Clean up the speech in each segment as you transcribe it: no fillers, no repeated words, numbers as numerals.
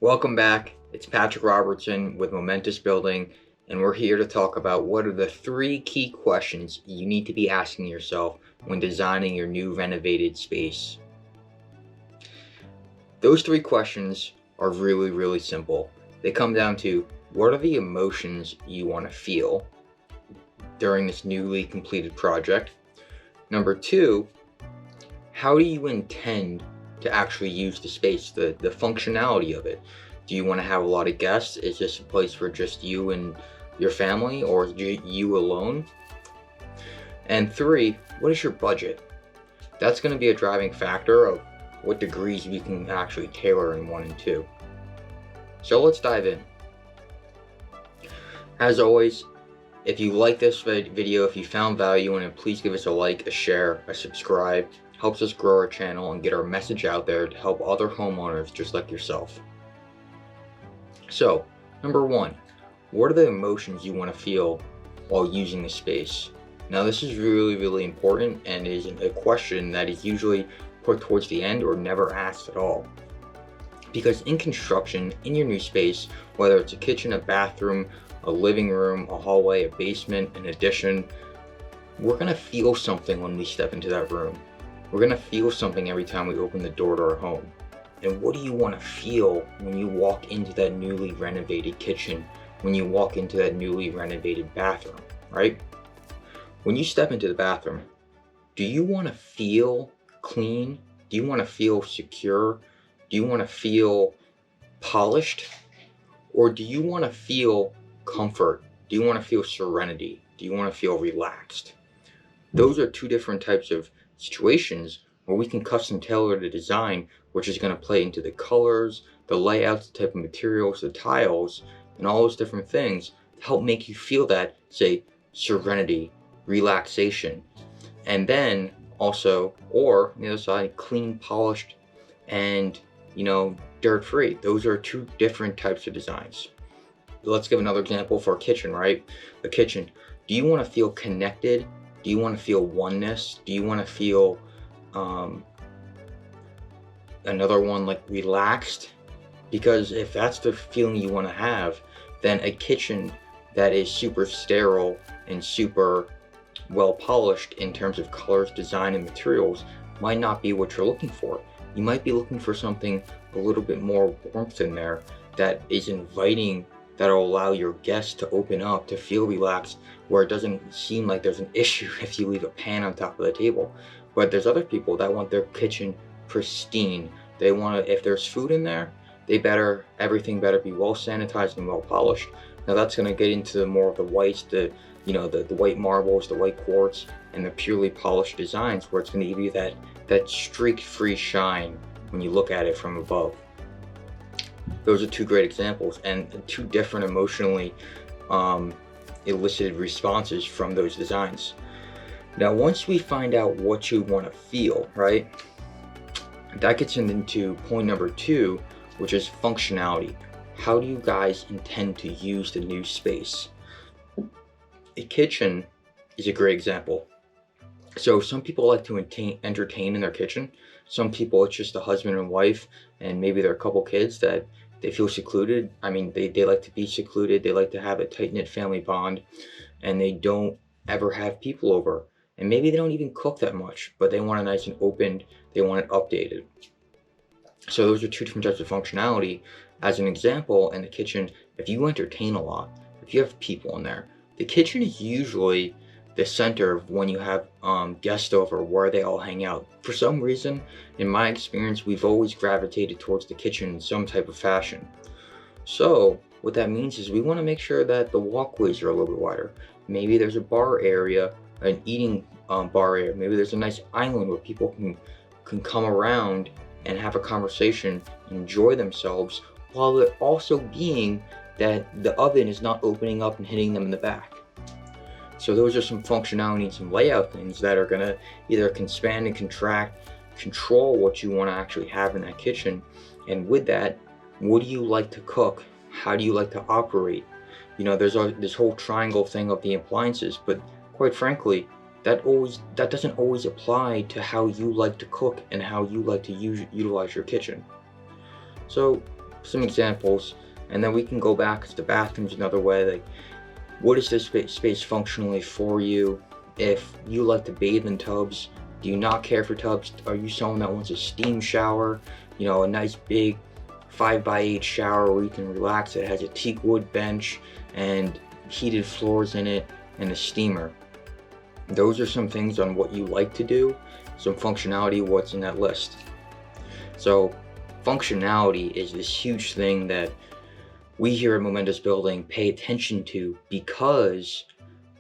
Welcome back. It's Patrick Robertson with Momentous Building, and we're here to talk about what are the 3 key questions you need to be asking yourself when designing your new renovated space. Those 3 questions are really simple. They come down to what are the emotions you want to feel during this newly completed project? Number 2, how do you intend to actually use the space, the functionality of it? Do you want to have a lot of guests? Is this a place for just you and your family, or you alone? And 3, what is your budget? That's going to be a driving factor of what degrees we can actually tailor in 1 and 2. So let's dive in. As always, if you like this video, if you found value in it, please give us a like, a share, a subscribe. Helps us grow our channel and get our message out there to help other homeowners just like yourself. So, number 1, what are the emotions you want to feel while using the space? Now, this is really important and is a question that is usually put towards the end or never asked at all. Because in construction, in your new space, whether it's a kitchen, a bathroom, a living room, a hallway, a basement, an addition, we're going to feel something when we step into that room. We're going to feel something every time we open the door to our home. And what do you want to feel when you walk into that newly renovated kitchen, when you walk into that newly renovated bathroom, right? When you step into the bathroom, do you want to feel clean? Do you want to feel secure? Do you want to feel polished? Or do you want to feel comfort? Do you want to feel serenity? Do you want to feel relaxed? Those are 2 different types of situations where we can custom tailor the design, which is going to play into the colors, the layouts, the type of materials, the tiles, and all those different things to help make you feel that, say, serenity, relaxation. And then also, or on the other side, clean, polished, and dirt free. Those are 2 different types of designs. Let's give another example for a kitchen, right? The kitchen. Do you want to feel connected? Do you want to feel oneness? Do you want to feel another one like relaxed? Because if that's the feeling you want to have, then a kitchen that is super sterile and super well polished in terms of colors, design, and materials might not be what you're looking for. You might be looking for something a little bit more warmth in there that is inviting, that'll allow your guests to open up, to feel relaxed, where it doesn't seem like there's an issue if you leave a pan on top of the table. But there's other people that want their kitchen pristine. They want to, if there's food in there, everything better be well sanitized and well polished. Now that's going to get into more of the whites, the white marbles, the white quartz, and the purely polished designs, where it's going to give you that streak-free shine when you look at it from above. Those are 2 great examples and 2 different emotionally elicited responses from those designs. Now, once we find out what you want to feel, right, that gets into point number 2, which is functionality. How do you guys intend to use the new space? A kitchen is a great example. So some people like to entertain in their kitchen. Some people, it's just a husband and wife and maybe their couple kids that they feel secluded. I mean, they like to be secluded. They like to have a tight-knit family bond, and they don't ever have people over. And maybe they don't even cook that much, but they want it nice and opened. They want it updated. So those are 2 different types of functionality. As an example, in the kitchen, if you entertain a lot, if you have people in there, the kitchen is usually the center of when you have guests over, where they all hang out. For some reason, in my experience, we've always gravitated towards the kitchen in some type of fashion. So what that means is we want to make sure that the walkways are a little bit wider. Maybe there's a bar area, an eating bar area. Maybe there's a nice island where people can come around and have a conversation, enjoy themselves, while it also being that the oven is not opening up and hitting them in the back. So those are some functionality and some layout things that are going to either expand and contract, control what you want to actually have in that kitchen. And with that, what do you like to cook? How do you like to operate? There's this whole triangle thing of the appliances, but quite frankly, that doesn't always apply to how you like to cook and how you like to utilize your kitchen. So some examples, and then we can go back to the bathrooms another way. Like, what is this space functionally for you? If you like to bathe in tubs, do you not care for tubs? Are you someone that wants a steam shower? You know, a nice big 5x8 shower where you can relax. It has a teak wood bench and heated floors in it and a steamer. Those are some things on what you like to do, some functionality, what's in that list. So functionality is this huge thing that we here at Momentous Building pay attention to, because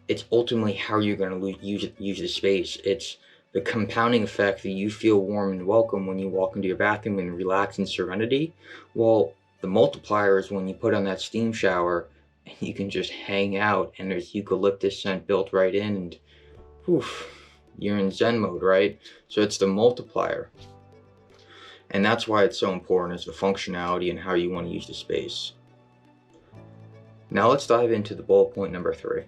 it's ultimately how you're going to use the space. It's the compounding effect that you feel warm and welcome when you walk into your bathroom and relax in serenity. Well, the multiplier is when you put on that steam shower and you can just hang out, and there's eucalyptus scent built right in, and oof, you're in Zen mode, right? So it's the multiplier. And that's why it's so important, is the functionality and how you want to use the space. Now let's dive into the bullet point number 3.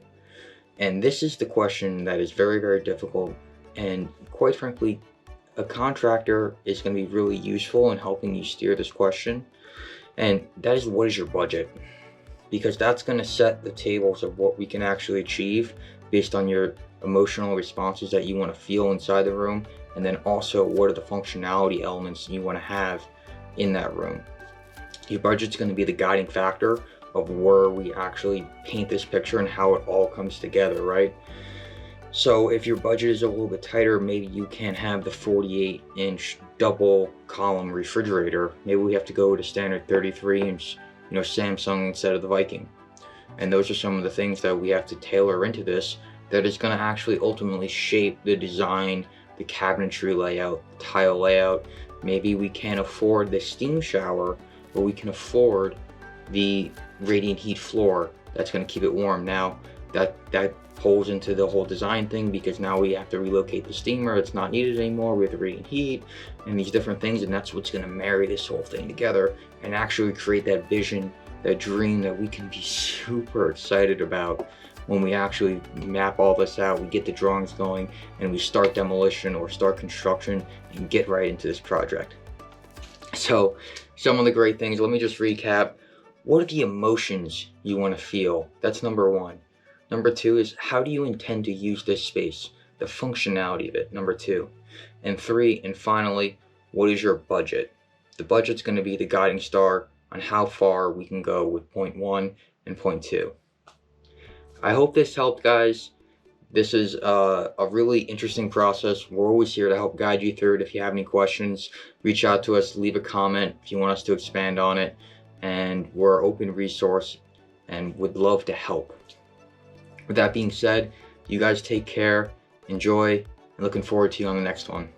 And this is the question that is very, very difficult. And quite frankly, a contractor is going to be really useful in helping you steer this question. And that is, what is your budget? Because that's going to set the tables of what we can actually achieve based on your emotional responses that you want to feel inside the room, and then also what are the functionality elements you want to have in that room. Your budget's going to be the guiding factor of where we actually paint this picture and how it all comes together, right? So if your budget is a little bit tighter, maybe you can't have the 48-inch double column refrigerator. Maybe we have to go to standard 33-inch, Samsung instead of the Viking. And those are some of the things that we have to tailor into this, that is going to actually ultimately shape the design, the cabinetry layout, the tile layout. Maybe we can't afford the steam shower, but we can afford the radiant heat floor that's going to keep it warm. Now that pulls into the whole design thing, because now we have to relocate the steamer. It's not needed anymore. We have the radiant heat and these different things, and that's what's going to marry this whole thing together and actually create that vision, that dream that we can be super excited about when we actually map all this out. We get the drawings going and we start demolition or start construction and get right into this project. So some of the great things, let me just recap. What are the emotions you want to feel? That's number 1. Number 2 is, how do you intend to use this space? The functionality of it, number 2. And 3, and finally, what is your budget? The budget's going to be the guiding star on how far we can go with point 1 and point 2. I hope this helped, guys. This is a really interesting process. We're always here to help guide you through it. If you have any questions, reach out to us, leave a comment if you want us to expand on it. And we're an open resource and would love to help. With that being said, you guys take care, enjoy, and looking forward to you on the next one.